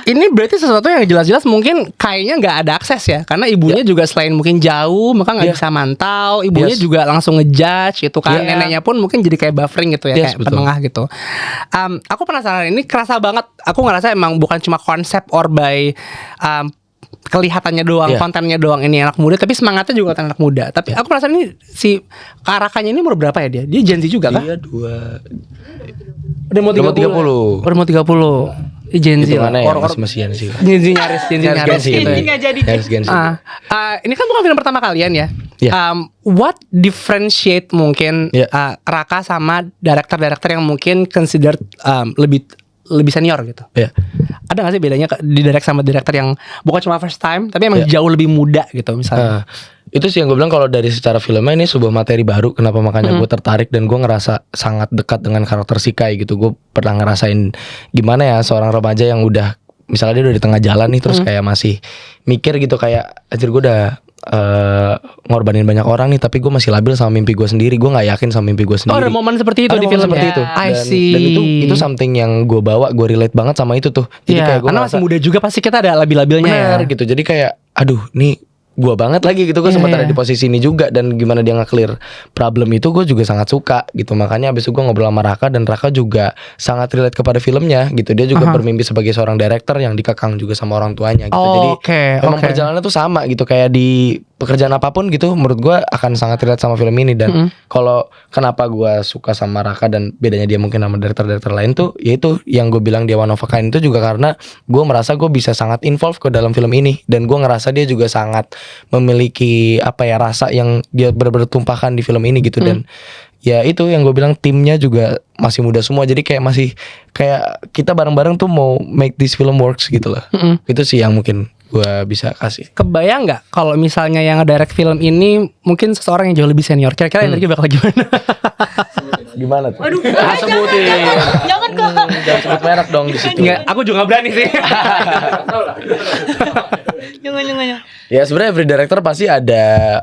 Speaker 2: Ini berarti sesuatu yang jelas-jelas mungkin kayaknya nggak ada akses ya, karena ibunya juga selain mungkin jauh, maka nggak bisa mantau. Ibunya juga langsung ngejudge itu kan. Neneknya pun mungkin jadi kayak buffering gitu ya, kayak penengah gitu. Aku penasaran, ini kerasa banget. Aku ngerasa emang bukan cuma konsep or by kelihatannya doang, kontennya doang ini anak muda, tapi semangatnya juga anak muda. Tapi aku merasa ini si Karakanya ini umur berapa ya dia? Dia Gen Z juga kan?
Speaker 3: Dia
Speaker 2: Udah mau 30. Udah mau 30. Gen Z lah.
Speaker 3: Ya, masih Gen Z.
Speaker 2: Gen Z nyaris gitu ya.
Speaker 3: Gen Z.
Speaker 2: Ini kan bukan film pertama kalian ya. What differentiate mungkin Raka sama director-director yang mungkin considered lebih senior gitu? Ada gak sih bedanya di direct sama director yang bukan cuma first time tapi emang jauh lebih muda gitu misalnya?
Speaker 3: Itu sih yang gue bilang, kalau dari secara filmnya ini sebuah materi baru. Kenapa makanya gue tertarik dan gue ngerasa sangat dekat dengan karakter si Kai gitu. Gue pernah ngerasain gimana ya seorang remaja yang udah, misalnya dia udah di tengah jalan nih, terus kayak masih mikir gitu, kayak anjir gue udah ngorbanin banyak orang nih, tapi gue masih labil sama mimpi gue sendiri. Gue nggak yakin sama mimpi gue sendiri.
Speaker 2: Ada momen seperti itu di film
Speaker 3: seperti itu. Dan itu something yang gue bawa, gue relate banget sama itu tuh. Jadi kayak gue
Speaker 2: karena masih muda juga, pasti kita ada labil-labilnya
Speaker 3: gitu. Jadi kayak aduh nih gue banget lagi gitu. Gue sempat ada di posisi ini juga, dan gimana dia nge-clear problem itu gue juga sangat suka gitu. Makanya abis itu gue ngobrol sama Raka, dan Raka juga sangat relate kepada filmnya gitu. Dia juga bermimpi sebagai seorang director yang dikekang juga sama orang tuanya gitu. Jadi memang perjalanannya tuh sama gitu, kayak di pekerjaan apapun gitu, menurut gue akan sangat relate sama film ini. Dan kalau kenapa gue suka sama Raka dan bedanya dia mungkin sama director-director lain tuh, yaitu yang gue bilang dia one of a kind itu juga karena gue merasa gue bisa sangat involve ke dalam film ini, dan gue ngerasa dia juga sangat memiliki rasa yang dia benar-benar tumpahkan di film ini gitu. Dan ya itu yang gue bilang, timnya juga masih muda semua, jadi kayak masih kayak kita bareng-bareng tuh mau make this film works gitu lah. Itu sih yang mungkin gue bisa kasih.
Speaker 2: Kebayang nggak kalau misalnya yang nge-direct film ini mungkin seseorang yang jauh lebih senior, kira-kira energi bakal gimana?
Speaker 3: Gimana tuh?
Speaker 1: Aduh,
Speaker 3: sebutin.
Speaker 1: Jangan kok.
Speaker 3: Jangan sebut merek dong di situ.
Speaker 2: Enggak, aku juga gak berani sih.
Speaker 1: Jangan.
Speaker 3: Ya sebenarnya every director pasti ada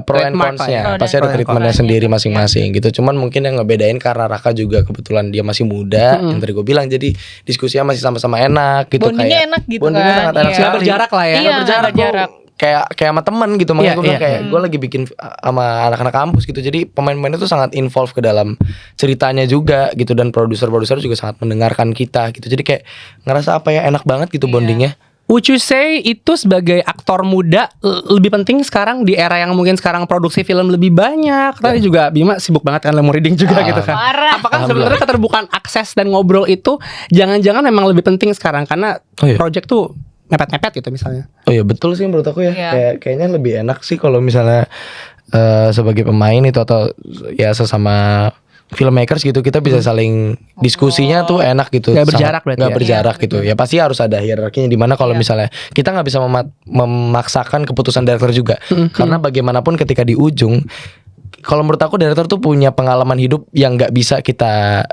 Speaker 3: pro and cons-nya. Pasti ada treatmentnya sendiri masing-masing gitu. Cuman mungkin yang ngebedain karena Raka juga kebetulan dia masih muda, yang tadi gue bilang, jadi diskusinya masih sama-sama enak gitu.
Speaker 1: Bondingnya enak gitu kan.
Speaker 3: Bondingnya sangat enak.
Speaker 2: Gak berjarak lah ya.
Speaker 1: Iya, berjarak.
Speaker 3: Kayak sama temen gitu. Makanya gue bilang kayak gue lagi bikin sama anak-anak kampus gitu. Jadi pemain-pemainnya tuh sangat involve ke dalam ceritanya juga gitu. Dan produser-produser juga sangat mendengarkan kita gitu. Jadi kayak ngerasa enak banget gitu bondingnya.
Speaker 2: Would you say itu sebagai aktor muda lebih penting sekarang di era yang mungkin sekarang produksi film lebih banyak? Tadi juga Bima sibuk banget kan mau reading juga gitu kan.
Speaker 1: Parah.
Speaker 2: Apakah sebenarnya keterbukaan akses dan ngobrol itu jangan-jangan memang lebih penting sekarang karena project tuh mepet-mepet gitu misalnya?
Speaker 3: Oh iya betul sih menurut aku ya. Kayaknya lebih enak sih kalau misalnya sebagai pemain itu atau ya sesama filmmakers gitu, kita bisa saling diskusinya tuh enak gitu.
Speaker 2: Gak berjarak berarti
Speaker 3: gak berjarak gitu. Ya pasti harus ada hierarkinya, dimana kalau misalnya kita gak bisa memaksakan keputusan director juga. Karena bagaimanapun ketika di ujung, kalau menurut aku director tuh punya pengalaman hidup yang nggak bisa kita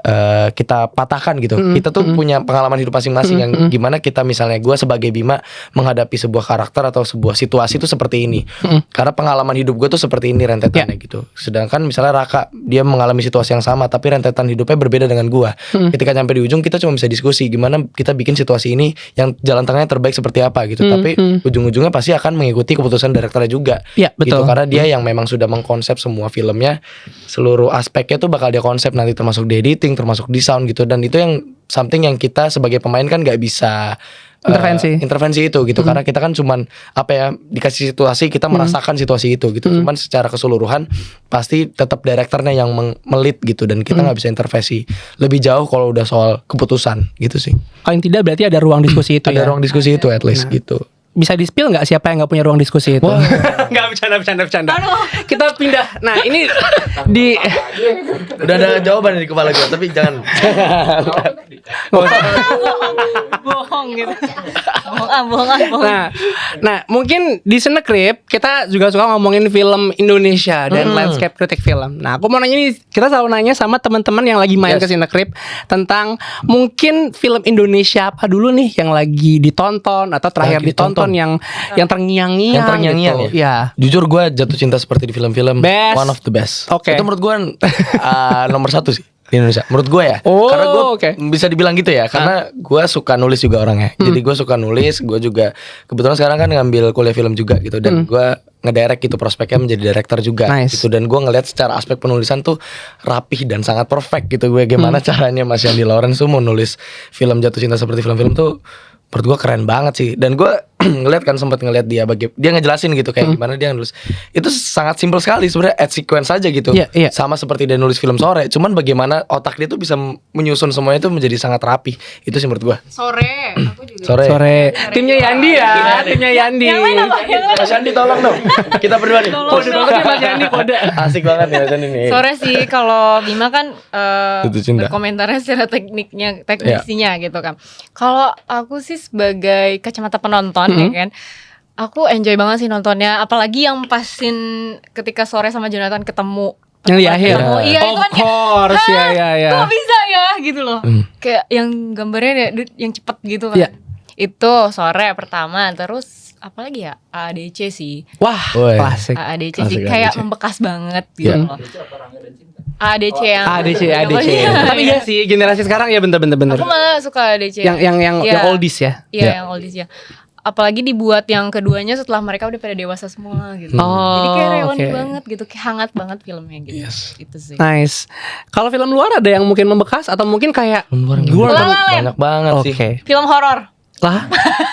Speaker 3: patahkan gitu. Kita tuh punya pengalaman hidup masing-masing yang gimana kita, misalnya gue sebagai Bima menghadapi sebuah karakter atau sebuah situasi tuh seperti ini. Karena pengalaman hidup gue tuh seperti ini rentetannya gitu. Sedangkan misalnya Raka, dia mengalami situasi yang sama tapi rentetan hidupnya berbeda dengan gue. Ketika sampai di ujung kita cuma bisa diskusi gimana kita bikin situasi ini yang jalan tengahnya terbaik seperti apa gitu. Tapi ujung-ujungnya pasti akan mengikuti keputusan direkturnya juga. Gitu, karena dia yang memang sudah mengkonsep semua filmnya, seluruh aspeknya tuh bakal dia konsep nanti, termasuk di editing, termasuk di sound gitu. Dan itu yang something yang kita sebagai pemain kan gak bisa intervensi itu gitu. Karena kita kan cuman dikasih situasi, kita merasakan situasi itu gitu. Cuman secara keseluruhan pasti tetap direkturnya yang melit gitu, dan kita gak bisa intervensi lebih jauh kalau udah soal keputusan gitu sih.
Speaker 2: Paling tidak berarti ada ruang diskusi itu.
Speaker 3: Ada ruang diskusi itu at least gitu.
Speaker 2: Bisa di-spill gak siapa yang gak punya ruang diskusi itu? Gak, bercanda. Kita pindah. Nah ini di
Speaker 3: udah ada jawaban di kepala gue, tapi jangan.
Speaker 1: Bohong gitu. Bohong.
Speaker 2: Nah mungkin di Cinecrip kita juga suka ngomongin film Indonesia dan landscape kritik film. Nah aku mau nanya nih, kita selalu nanya sama teman-teman yang lagi main ke Cinecrip tentang mungkin film Indonesia apa dulu nih yang lagi ditonton atau terakhir ditonton nonton yang terngiang-ngiang.
Speaker 3: Yang terngiang-ngiang
Speaker 2: gitu. Ya.
Speaker 3: Jujur gue jatuh cinta seperti di film-film
Speaker 2: Best.
Speaker 3: one of the best.
Speaker 2: Oke.
Speaker 3: Itu menurut gue nomor satu sih di Indonesia. Menurut gue ya.
Speaker 2: Oh,
Speaker 3: karena gue
Speaker 2: oke.
Speaker 3: bisa dibilang gitu ya. Karena gue suka nulis juga orangnya. Jadi gue suka nulis. Gue juga kebetulan sekarang kan ngambil kuliah film juga gitu. Dan gue ngedirect gitu, prospeknya menjadi director juga.
Speaker 2: Nice.
Speaker 3: Gitu. Dan gue ngeliat secara aspek penulisan tuh rapih dan sangat perfect gitu. Gue gimana caranya Mas Yandi Lawrence tuh mau nulis film jatuh cinta seperti film-film tuh menurut gue keren banget sih. Dan gue ngeliat kan, sempat ngeliat dia dia ngejelasin gitu kayak gimana dia nulis. Itu sangat simpel sekali sebenarnya, add sequence aja gitu.
Speaker 2: Iya.
Speaker 3: Sama seperti dia nulis film Sore, cuman bagaimana otak dia tuh bisa menyusun semuanya itu menjadi sangat rapi. Itu sih menurut gue.
Speaker 1: Sore, aku juga.
Speaker 2: Sore. Timnya Yandi ya, timnya Yandi.
Speaker 1: Yang lain apa? Yang lain.
Speaker 3: Mas Yandi tolong dong. Kita berdua nih.
Speaker 2: Kode banget nih Mas Yandi, kode.
Speaker 3: Asik banget nih Mas Yandi nih.
Speaker 1: Sore sih, kalau Bima kan
Speaker 3: Jatuh cinta.
Speaker 1: berkomentarnya secara teknisinya gitu kan. Kalau aku sih sebagai kacamata penonton ya kan, aku enjoy banget sih nontonnya. Apalagi yang pasin ketika Sore sama Jonathan ketemu.
Speaker 2: Yang di akhir.
Speaker 1: Iya, itu
Speaker 2: Of
Speaker 1: kan kayak,
Speaker 2: course, ya.
Speaker 1: kok bisa ya gitu loh. Kayak yang gambarnya yang cepet gitu kan.
Speaker 2: Iya.
Speaker 1: Itu Sore pertama, terus apalagi ya, AADC sih.
Speaker 2: Wah,
Speaker 3: Woy.
Speaker 2: klasik.
Speaker 1: AADC sih
Speaker 3: Asik,
Speaker 1: kayak
Speaker 3: AADC.
Speaker 1: membekas banget gitu
Speaker 3: Iya.
Speaker 1: loh. AADC yang
Speaker 2: ADC.
Speaker 1: Iya.
Speaker 2: Tapi iya sih, generasi sekarang ya bener.
Speaker 1: Aku malah suka AADC
Speaker 2: Yang
Speaker 1: Iya.
Speaker 2: oldies ya.
Speaker 1: Iya, yang oldies ya. Apalagi dibuat yang keduanya setelah mereka udah pada dewasa semua gitu. Jadi kayak relevant
Speaker 2: oke.
Speaker 1: banget gitu, kayak hangat banget filmnya gitu.
Speaker 3: Yes.
Speaker 1: Itu sih.
Speaker 2: Nice. Kalau film luar ada yang mungkin membekas atau mungkin kayak
Speaker 3: Luar
Speaker 2: Gua
Speaker 1: La La Land.
Speaker 3: banyak banget sih.
Speaker 2: Oke.
Speaker 1: Film horor.
Speaker 2: Lah.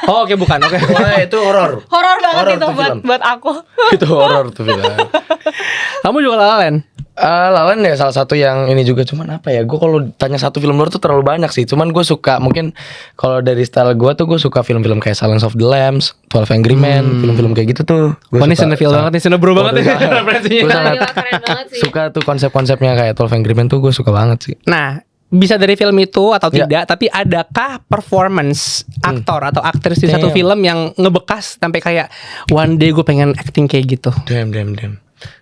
Speaker 2: Oh, oke bukan. Oke.
Speaker 3: Wah, itu horor.
Speaker 1: Horor banget
Speaker 3: Horor
Speaker 1: itu
Speaker 3: tuh
Speaker 1: buat
Speaker 3: film.
Speaker 1: buat aku.
Speaker 3: Itu horor tuh film.
Speaker 2: Kamu juga La La Land?
Speaker 3: Lawan ya salah satu yang ini juga, cuman apa ya, gue kalau tanya satu film luar tuh terlalu banyak sih. Cuman gue suka, mungkin kalau dari style gue tuh gue suka film-film kayak Silence of the Lambs, 12 Angry Men, film-film kayak gitu tuh.
Speaker 2: Wah, ini cinephile banget nih, cinebro banget nih referensinya.
Speaker 3: Gue sangat
Speaker 1: Gila, keren banget sih.
Speaker 3: suka tuh konsep-konsepnya kayak 12 Angry Men tuh gue suka banget sih.
Speaker 2: Nah, bisa dari film itu atau
Speaker 3: Ya.
Speaker 2: tidak, tapi adakah performance aktor atau aktris di satu
Speaker 3: Damn.
Speaker 2: film yang ngebekas sampai kayak one day gue pengen acting kayak gitu?
Speaker 3: Damn.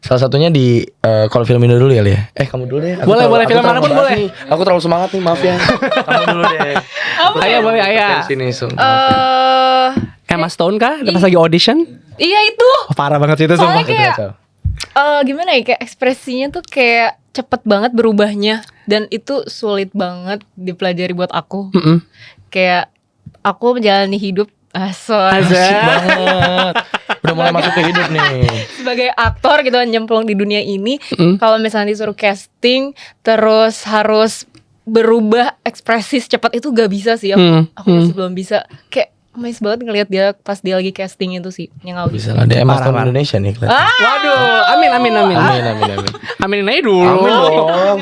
Speaker 3: Salah satunya di kalau film Indo dulu ya, Lia. Kamu dulu deh. Aku
Speaker 2: Boleh,
Speaker 3: terlalu-
Speaker 2: boleh,
Speaker 3: aku
Speaker 2: film
Speaker 3: terlalu
Speaker 2: manapun
Speaker 3: membahas
Speaker 2: boleh.
Speaker 3: nih. Aku terlalu semangat nih, maaf ya. Kamu dulu deh.
Speaker 2: Ayo boleh, ayo.
Speaker 3: Sini,
Speaker 2: Emma Stone kah? Pas lagi audition?
Speaker 1: Iya itu.
Speaker 2: Oh, parah banget sih itu
Speaker 1: Soalnya
Speaker 2: sumpah.
Speaker 1: kayak gimana ya, kayak ekspresinya tuh kayak cepet banget berubahnya, dan itu sulit banget dipelajari buat aku. Kayak aku menjalani hidup
Speaker 2: Azab.
Speaker 3: banget. Udah mulai masuk ke hidup nih.
Speaker 1: sebagai aktor gitu kan, nyemplung di dunia ini. Kalau misalnya disuruh casting terus harus berubah ekspresi secepat itu gak bisa sih aku. Aku masih belum bisa. Kayak amazed banget ngelihat dia pas dia lagi casting itu sih, yang
Speaker 3: Bisa lah, dia Emma Stone
Speaker 2: Parah.
Speaker 3: Indonesia nih kelihatan.
Speaker 2: Waduh, amin.
Speaker 3: Amin.
Speaker 2: Aminin aja dulu.
Speaker 3: Amin dong.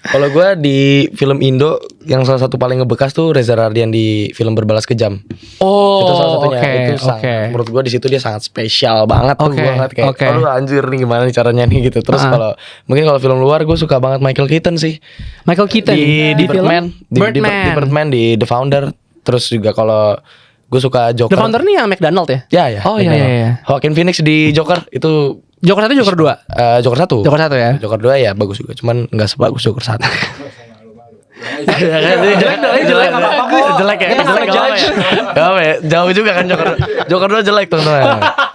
Speaker 3: Kalau gue di film Indo yang salah satu paling ngebekas tuh Reza Radian di film Berbalas Kejam.
Speaker 2: Oh,
Speaker 3: Itu salah satunya.
Speaker 2: oke,
Speaker 3: Itu sangat, menurut gue di situ dia sangat spesial banget tuh.
Speaker 2: Oke,
Speaker 3: Gue ngeliat kayak,
Speaker 2: oke.
Speaker 3: aduh anjir nih gimana nih caranya nih gitu. Terus kalau mungkin kalau film luar gue suka banget Michael Keaton sih.
Speaker 2: Michael Keaton
Speaker 3: Di
Speaker 2: film
Speaker 3: Birdman, di Birdman, di The Founder. Terus juga kalau gue suka Joker.
Speaker 2: The Founder nih yang McDonald ya?
Speaker 3: Ya.
Speaker 2: Oh, iya.
Speaker 3: Joaquin Phoenix di Joker itu
Speaker 2: Joker 1, Joker 2.
Speaker 3: Joker 1.
Speaker 2: Joker 1 ya.
Speaker 3: Joker 2 ya bagus juga, cuman nggak sebagus Joker 1. jelek nggak apa-apa kok. Jelek ya.
Speaker 2: Kita nggak
Speaker 3: Jelek nggak apa-apa
Speaker 2: ngejudge.
Speaker 3: ya. Nggak apa ya. Jauh juga kan Joker 2 jelek tuh.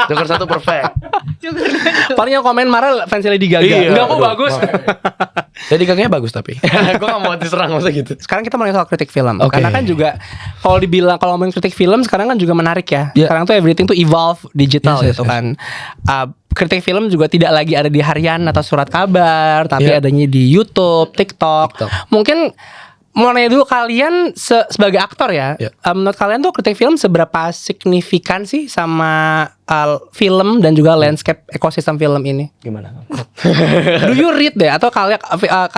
Speaker 3: Joker 1 perfect.
Speaker 2: Paling yang komen marah fans Lady Gaga.
Speaker 3: Iya,
Speaker 2: Enggak kok
Speaker 3: aduh,
Speaker 2: bagus.
Speaker 3: Jadi kakaknya bagus tapi. Gue nggak mau diserang masa gitu.
Speaker 2: Sekarang kita mulai soal kritik film.
Speaker 3: Oke.
Speaker 2: Karena kan juga kalau ngomongin kritik film sekarang kan juga menarik ya.
Speaker 3: Yeah.
Speaker 2: Sekarang tuh everything tuh evolve digital
Speaker 3: Yes,
Speaker 2: gitu kan. Kritik film juga tidak lagi ada di harian atau surat kabar, tapi
Speaker 3: Yeah.
Speaker 2: adanya di YouTube, TikTok. Mungkin mau nanya dulu kalian sebagai aktor ya,
Speaker 3: Yeah.
Speaker 2: menurut kalian tuh kritik film seberapa signifikan sih sama film dan juga landscape ekosistem film ini?
Speaker 3: Gimana?
Speaker 2: Do you read deh atau kalian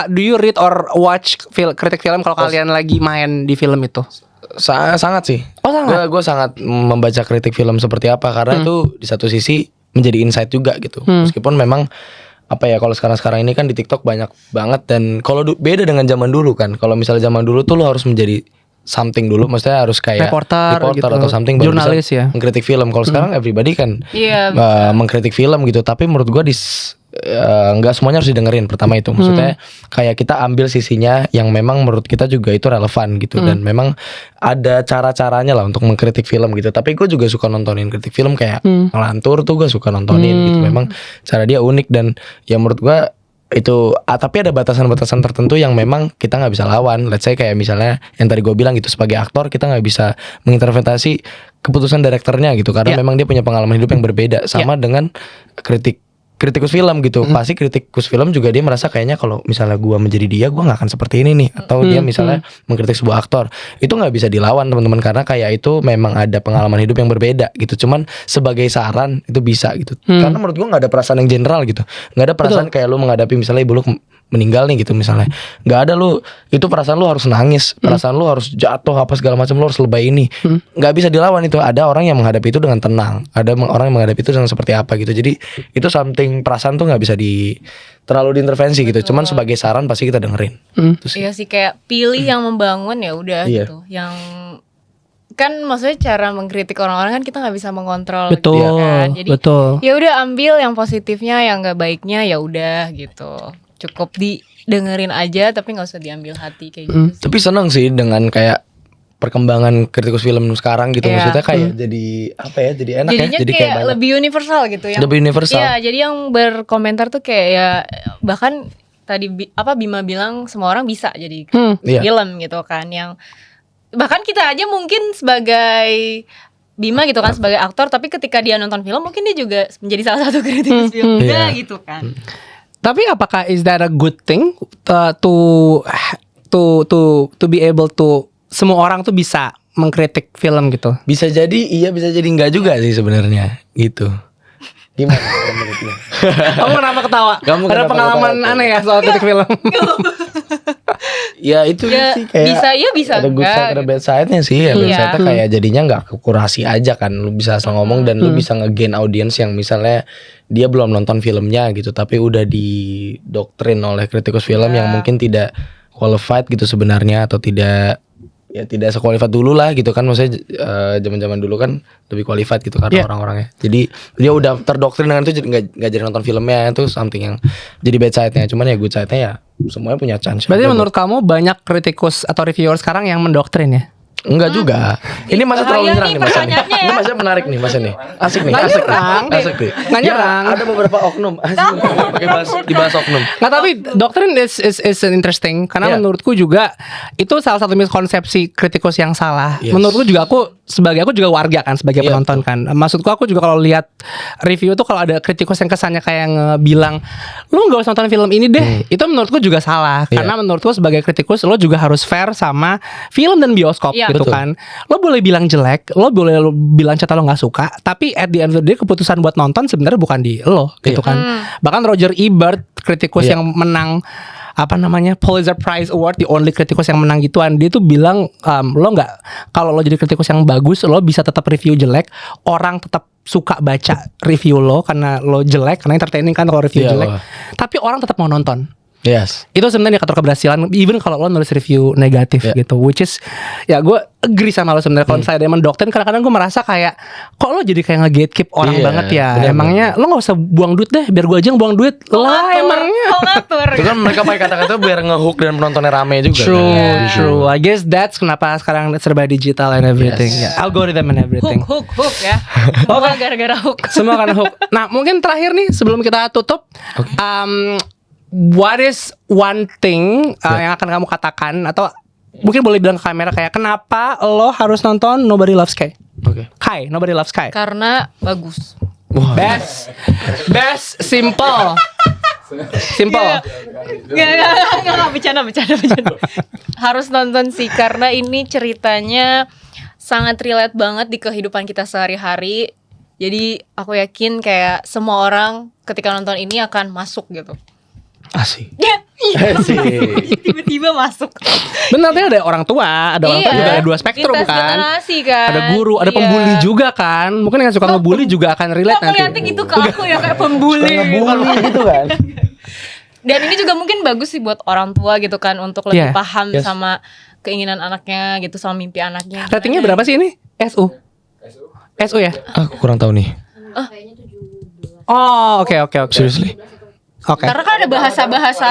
Speaker 2: do you read or watch kritik film kalau kalian lagi main di film itu?
Speaker 3: Sangat sih.
Speaker 2: Oh, sangat?
Speaker 3: Gue sangat membaca kritik film seperti apa karena itu di satu sisi menjadi insight juga gitu. Meskipun memang apa ya, kalau sekarang ini kan di TikTok banyak banget, dan kalau beda dengan zaman dulu kan. Kalau misalnya zaman dulu tuh lo harus menjadi something dulu, maksudnya harus kayak
Speaker 2: Reporter gitu.
Speaker 3: atau something baru
Speaker 2: Jurnalis
Speaker 3: bisa
Speaker 2: ya.
Speaker 3: mengkritik film. Kalau sekarang everybody kan
Speaker 1: Iya.
Speaker 3: mengkritik film gitu. Tapi menurut gue di nggak semuanya harus didengerin. Pertama itu maksudnya kayak kita ambil sisinya yang memang menurut kita juga itu relevan gitu, dan memang ada cara-caranya lah untuk mengkritik film gitu. Tapi gue juga suka nontonin kritik film kayak ngelantur tuh, gue suka nontonin gitu. Memang cara dia unik, dan ya menurut gue itu tapi ada batasan-batasan tertentu yang memang kita nggak bisa lawan. Let's say kayak misalnya yang tadi gue bilang gitu, sebagai aktor kita nggak bisa menginterpretasi keputusan direkturnya gitu, karena memang dia punya pengalaman hidup yang berbeda. Sama dengan kritikus film gitu. Pasti kritikus film juga dia merasa kayaknya kalau misalnya gua menjadi dia, gua nggak akan seperti ini nih. Atau dia misalnya mengkritik sebuah aktor, itu nggak bisa dilawan teman-teman, karena kayak itu memang ada pengalaman hidup yang berbeda gitu. Cuman sebagai saran itu bisa gitu. Karena menurut gua nggak ada perasaan yang general gitu. Nggak ada perasaan kayak lu menghadapi misalnya ibu lu meninggal nih gitu misalnya, nggak ada lu itu perasaan lu harus nangis, perasaan lu harus jatuh apa segala macam, lu harus lebay ini, nggak bisa dilawan itu. Ada orang yang menghadapi itu dengan tenang, ada orang yang menghadapi itu dengan seperti apa gitu. Jadi itu something, perasaan tuh nggak bisa terlalu diintervensi gitu. Cuman sebagai saran pasti kita dengerin.
Speaker 1: Iya sih, kayak pilih yang membangun ya udah gitu. Yang kan maksudnya cara mengkritik orang-orang kan kita nggak bisa mengontrol
Speaker 2: Betul,
Speaker 1: gitu kan. Jadi
Speaker 2: betul.
Speaker 1: ya udah ambil yang positifnya, yang nggak baiknya ya udah gitu. Cukup didengerin aja tapi nggak usah diambil hati kayak gitu sih.
Speaker 3: Tapi seneng sih dengan kayak perkembangan kritikus film sekarang gitu. Maksudnya kayak jadi apa ya, jadi enak.
Speaker 1: Jadinya
Speaker 3: ya, jadi
Speaker 1: kayak
Speaker 3: banyak.
Speaker 1: lebih universal gitu ya.
Speaker 3: Lebih universal.
Speaker 1: Iya, jadi yang berkomentar tuh kayak ya bahkan tadi Bima bilang semua orang bisa jadi film gitu kan, yang bahkan kita aja mungkin sebagai Bima gitu kan sebagai aktor, tapi ketika dia nonton film mungkin dia juga menjadi salah satu kritikus film juga gitu kan.
Speaker 2: Tapi apakah is that a good thing to be able to semua orang tuh bisa mengkritik film gitu?
Speaker 3: Bisa jadi iya, bisa jadi enggak juga sih sebenarnya gitu. Gimana menurutnya?
Speaker 2: Kamu kenapa ketawa?
Speaker 3: Kamu
Speaker 2: Ada
Speaker 3: kenapa
Speaker 2: pengalaman
Speaker 3: ketawa?
Speaker 2: aneh ya soal kritik film?
Speaker 3: Ya itu
Speaker 1: Ya,
Speaker 3: sih kayak
Speaker 1: bisa iya bisa
Speaker 3: ada good side, ada bad side-nya sih. Ya, bad side-nya kayak jadinya nggak kekurasi aja kan. Lu bisa asal ngomong dan lu bisa nge-gain audience yang misalnya dia belum nonton filmnya gitu, tapi udah didoktrin oleh kritikus film yang mungkin tidak qualified gitu sebenarnya, atau tidak sequalified dulu lah gitu kan. Maksudnya zaman-zaman dulu kan lebih qualified gitu karena orang-orangnya. Jadi dia udah terdoktrin dengan itu, jadi nggak jadi nonton filmnya. Itu something yang jadi bad side-nya. Cuman ya good side-nya ya semuanya punya chance.
Speaker 2: Berarti menurut kamu banyak kritikus atau reviewer sekarang yang mendoktrin ya?
Speaker 3: Enggak juga. Ini masih terlalu
Speaker 1: Bahaya
Speaker 3: nyerang
Speaker 1: nih
Speaker 3: nih Mas nih.
Speaker 1: pertanyaannya
Speaker 3: Ini masih menarik nih Mas nih. Asik nih.
Speaker 2: Nggak
Speaker 3: Asik
Speaker 2: nyerang.
Speaker 3: nih. Asik nih.
Speaker 2: Nggak nyerang.
Speaker 3: Ya, ada beberapa oknum. Asik. Pakai dibahas oknum.
Speaker 2: Nggak, tapi doktrin is interesting karena menurutku juga itu salah satu miskonsepsi kritikus yang salah.
Speaker 3: Yes.
Speaker 2: Menurutku juga aku juga warga kan sebagai penonton kan. Maksudku aku juga kalau lihat review tuh kalau ada kritikus yang kesannya kayak bilang lu nggak usah nonton film ini deh, itu menurutku juga salah. Karena menurutku sebagai kritikus lo juga harus fair sama film dan bioskop gitu kan. Lo boleh bilang jelek, lo boleh bilang cerita lo nggak suka, tapi at the end of the day keputusan buat nonton sebenarnya bukan di lo gitu kan. Bahkan Roger Ebert, kritikus yang menang Pulitzer Prize Award, the only kritikus yang menang gituan, dia tuh bilang lo nggak, kalau lo jadi kritikus yang bagus lo bisa tetap review jelek, orang tetap suka baca review lo karena lo jelek, karena entertaining kan kalau review jelek, tapi orang tetap mau nonton.
Speaker 3: Yes.
Speaker 2: Itu sebenarnya indikator keberhasilan, even kalau lo nulis review negatif gitu, which is ya gue agree sama lo sebenarnya. Kalau saya Demon Doktrin kadang-kadang gue merasa kayak kok lo jadi kayak nge-gatekeep orang banget ya.
Speaker 3: Bener,
Speaker 2: emangnya lo gak usah buang duit deh, biar gue aja yang buang duit lah emangnya.
Speaker 1: Ngatur.
Speaker 3: Itu kan mereka pakai kata-kata biar nge-hook dan penontonnya rame juga.
Speaker 2: True. I guess that's kenapa sekarang serba digital and everything. Algorithm and everything.
Speaker 1: Hook ya. Semua gara-gara hook.
Speaker 2: Semua karena hook. Nah mungkin terakhir nih sebelum kita tutup, what is one thing yang akan kamu katakan, atau mungkin boleh bilang ke kamera kayak kenapa lo harus nonton Nobody Loves Kai? Kai, Nobody Loves Kai.
Speaker 1: Karena bagus.
Speaker 2: Best, simple.
Speaker 1: Nggak, bercanda. Harus nonton sih, karena ini ceritanya sangat relate banget di kehidupan kita sehari-hari. Jadi aku yakin kayak semua orang ketika nonton ini akan masuk gitu.
Speaker 3: Asik.
Speaker 1: Asik. Tiba-tiba masuk.
Speaker 2: Benar, ada orang tua, ada orang tua juga ada dua spektrum kan.
Speaker 1: Generasi kan.
Speaker 2: Ada guru, ada pembuli juga kan. Mungkin yang suka ngebully juga akan relate nanti.
Speaker 1: Ngeliatin gitu ke aku ya kayak pembuli
Speaker 3: gitu kan.
Speaker 1: Dan ini juga mungkin bagus sih buat orang tua gitu kan, untuk lebih paham sama keinginan anaknya gitu, sama mimpi anaknya.
Speaker 2: Ratingnya berapa sih ini? SU ya?
Speaker 3: Aku kurang tahu nih.
Speaker 2: Oh, oke.
Speaker 3: Seriously?
Speaker 2: Oke.
Speaker 1: Karena kan ada bahasa-bahasa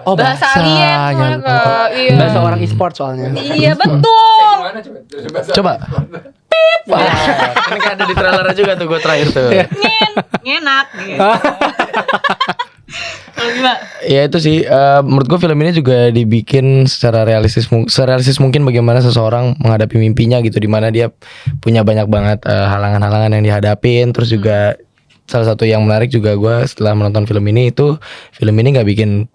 Speaker 2: Oh,
Speaker 1: bahasa alien soalnya, Kak. Iya.
Speaker 2: Bahasa orang e-sport soalnya.
Speaker 1: Iya betul.
Speaker 3: Coba. Wah, ini kan ada di trailer juga tuh gue terakhir tuh.
Speaker 1: Ngenak gitu. Kalau gimana?
Speaker 3: Ya itu sih, menurut gue film ini juga dibikin secara serealistis mungkin bagaimana seseorang menghadapi mimpinya gitu, dimana dia punya banyak banget halangan-halangan yang dihadapin. Terus juga salah satu yang menarik juga gue setelah menonton film ini itu, film ini nggak bikin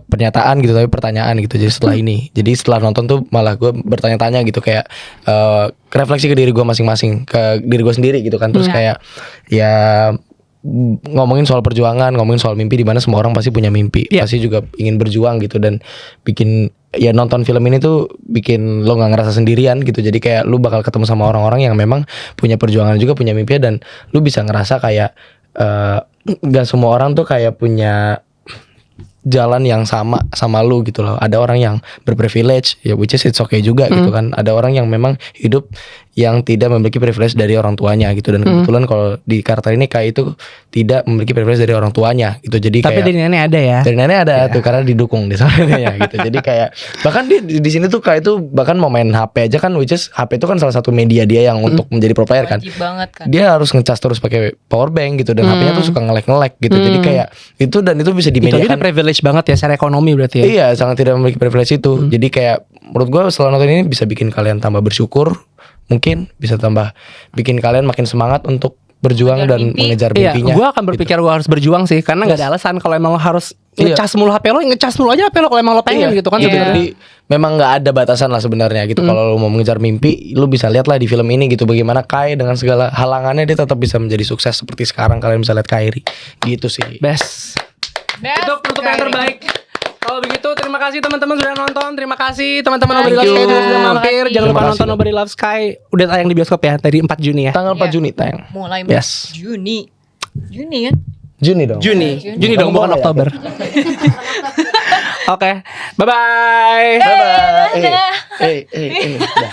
Speaker 3: pernyataan gitu tapi pertanyaan gitu. Jadi setelah nonton tuh malah gue bertanya-tanya gitu, kayak refleksi ke diri gue masing-masing, ke diri gue sendiri gitu kan. Terus kayak ya ngomongin soal perjuangan, ngomongin soal mimpi, di mana semua orang pasti punya mimpi, pasti juga ingin berjuang gitu. Dan bikin ya nonton film ini tuh bikin lo nggak ngerasa sendirian gitu. Jadi kayak lu bakal ketemu sama orang-orang yang memang punya perjuangan juga, punya mimpi, dan lu bisa ngerasa kayak nggak semua orang tuh kayak punya jalan yang sama lu gitu loh. Ada orang yang berprivilege, ya which is it's okay juga gitu kan. Ada orang yang memang hidup yang tidak memiliki privilege dari orang tuanya gitu. Dan kebetulan kalau di karakter ini Kai itu tidak memiliki privilege dari orang tuanya gitu. Jadi
Speaker 2: tapi
Speaker 3: kayak
Speaker 2: dari nenek ada ya.
Speaker 3: dari nenek ada tuh, karena didukung di sana ya gitu. Jadi kayak bahkan di sini tuh Kai itu bahkan mau main HP aja kan, which is HP itu kan salah satu media dia yang untuk menjadi pro player kan.
Speaker 1: Wajib banget kan.
Speaker 3: Dia harus ngecas terus pakai power bank gitu, dan HP-nya tuh suka nge-lag gitu. Jadi kayak itu, dan itu bisa
Speaker 2: Itu
Speaker 3: dimediakan.
Speaker 2: aja privilege banget ya secara ekonomi berarti ya.
Speaker 3: Iya, sangat tidak memiliki privilege itu. Jadi kayak menurut gue setelah nonton ini bisa bikin kalian tambah bersyukur, mungkin bisa tambah bikin kalian makin semangat untuk berjuang
Speaker 1: Mengejar
Speaker 3: dan
Speaker 1: mimpi.
Speaker 3: mengejar
Speaker 2: Iya,
Speaker 3: mimpinya.
Speaker 2: gue akan berpikir gue harus berjuang sih, karena nggak ada alasan kalau emang lo harus
Speaker 3: Iya.
Speaker 2: ngecas mulu HP lo, ngecas mulu aja HP lo kalau emang lo pengen gitu kan
Speaker 1: Iya.
Speaker 2: sebenarnya.
Speaker 3: Jadi memang nggak ada batasan lah sebenarnya gitu. Kalau lo mau mengejar mimpi, lo bisa lihat lah di film ini gitu, bagaimana Kai dengan segala halangannya dia tetap bisa menjadi sukses seperti sekarang kalian bisa lihat Kairi gitu sih.
Speaker 2: Best. Itu penutup yang terbaik. Kalau begitu terima kasih teman-teman sudah nonton. Terima kasih teman-teman Nobody Loves Sky juga sudah mampir. Jangan lupa
Speaker 3: Terima kasih.
Speaker 2: nonton Nobody Loves Sky. Udah tayang di bioskop ya dari 4 Juni ya.
Speaker 3: Tanggal 4
Speaker 1: Iya.
Speaker 3: Juni tayang.
Speaker 1: Mulai
Speaker 2: Yes.
Speaker 1: Juni kan?
Speaker 3: Juni dong.
Speaker 2: Juni dong, bukan
Speaker 3: Boleh ya?
Speaker 2: Oktober. Oke. Bye bye.
Speaker 3: Bye bye. Dah.